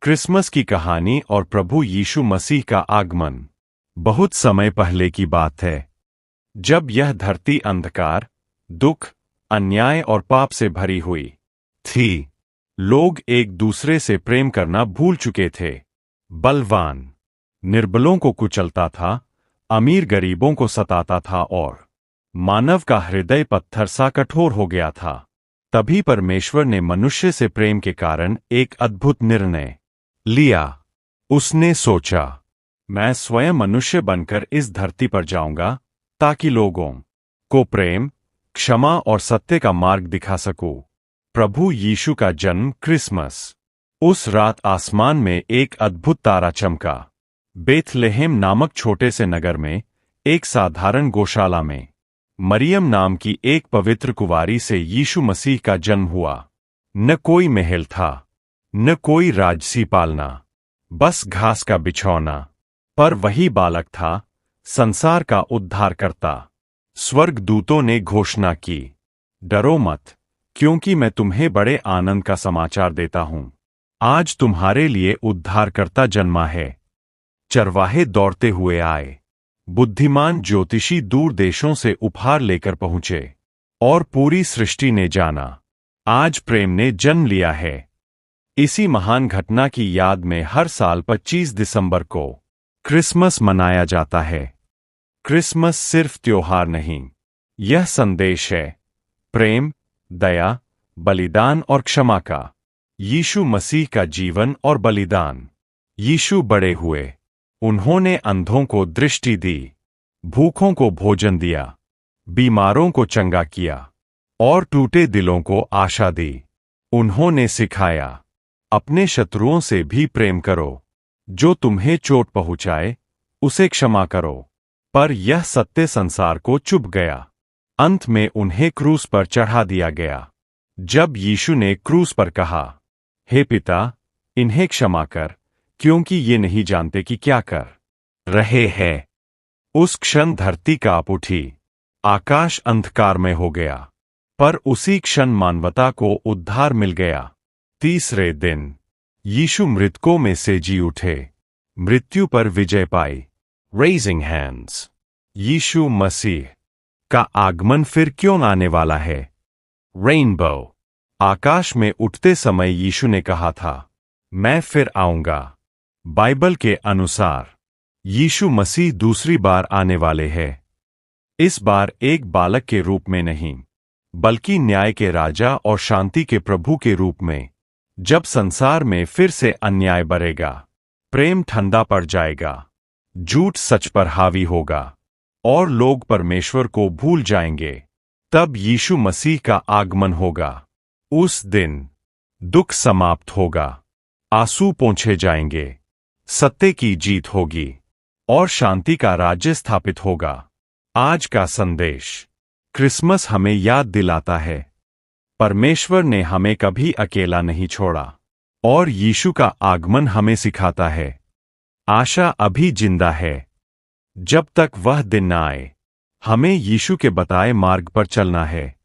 Christmas की कहानी और प्रभु यीशु मसीह का आगमन। बहुत समय पहले की बात है, जब यह धरती अंधकार, दुख, अन्याय और पाप से भरी हुई थी। लोग एक दूसरे से प्रेम करना भूल चुके थे। बलवान निर्बलों को कुचलता था, अमीर गरीबों को सताता था और मानव का हृदय पत्थर सा कठोर हो गया था। तभी परमेश्वर ने मनुष्य से प्रेम के कारण एक अद्भुत निर्णय लिया। उसने सोचा, मैं स्वयं मनुष्य बनकर इस धरती पर जाऊंगा ताकि लोगों को प्रेम, क्षमा और सत्य का मार्ग दिखा सकूं। प्रभु यीशु का जन्म क्रिसमस। उस रात आसमान में एक अद्भुत तारा चमका। बेथलेहम नामक छोटे से नगर में, एक साधारण गौशाला में, मरियम नाम की एक पवित्र कुंवारी से यीशु मसीह का जन्म हुआ। न कोई महल था, न कोई राजसी पालना, बस घास का बिछौना। पर वही बालक था, संसार का उद्धारकर्ता। स्वर्गदूतों ने घोषणा की, डरो मत, क्योंकि मैं तुम्हें बड़े आनंद का समाचार देता हूं। आज तुम्हारे लिए उद्धारकर्ता जन्मा है। चरवाहे दौड़ते हुए आए, बुद्धिमान ज्योतिषी दूर देशों से उपहार लेकर पहुंचे, और पूरी सृष्टि ने जाना, आज प्रेम ने जन्म लिया है। इसी महान घटना की याद में हर साल 25 दिसंबर को क्रिसमस मनाया जाता है। क्रिसमस सिर्फ त्योहार नहीं, यह संदेश है प्रेम, दया, बलिदान और क्षमा का। यीशु मसीह का जीवन और बलिदान। यीशु बड़े हुए, उन्होंने अंधों को दृष्टि दी, भूखों को भोजन दिया, बीमारों को चंगा किया और टूटे दिलों को आशा दी। उन्होंने सिखाया, अपने शत्रुओं से भी प्रेम करो, जो तुम्हें चोट पहुंचाए उसे क्षमा करो। पर यह सत्य संसार को चुभ गया। अंत में उन्हें क्रूस पर चढ़ा दिया गया। जब यीशु ने क्रूस पर कहा, हे पिता, इन्हें क्षमा कर, क्योंकि ये नहीं जानते कि क्या कर रहे हैं, उस क्षण धरती कांप उठी, आकाश अंधकार में हो गया। पर उसी क्षण मानवता को उद्धार मिल गया। तीसरे दिन यीशु मृतकों में से जी उठे, मृत्यु पर विजय पाई। Raising hands. यीशु मसीह का आगमन फिर क्यों आने वाला है? रेनबो। आकाश में उठते समय यीशु ने कहा था, मैं फिर आऊंगा। बाइबल के अनुसार यीशु मसीह दूसरी बार आने वाले हैं। इस बार एक बालक के रूप में नहीं, बल्कि न्याय के राजा और शांति के प्रभु के रूप में। जब संसार में फिर से अन्याय बढ़ेगा, प्रेम ठंडा पड़ जाएगा, झूठ सच पर हावी होगा और लोग परमेश्वर को भूल जाएंगे, तब यीशु मसीह का आगमन होगा। उस दिन दुख समाप्त होगा, आंसू पोंछे जाएंगे, सत्य की जीत होगी और शांति का राज्य स्थापित होगा। आज का संदेश क्रिसमस हमें याद दिलाता है, परमेश्वर ने हमें कभी अकेला नहीं छोड़ा, और यीशु का आगमन हमें सिखाता है, आशा अभी जिंदा है। जब तक वह दिन न आए, हमें यीशु के बताए मार्ग पर चलना है।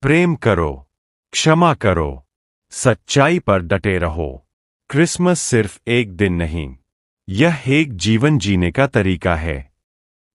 प्रेम करो, क्षमा करो, सच्चाई पर डटे रहो। क्रिसमस सिर्फ एक दिन नहीं, यह एक जीवन जीने का तरीका है।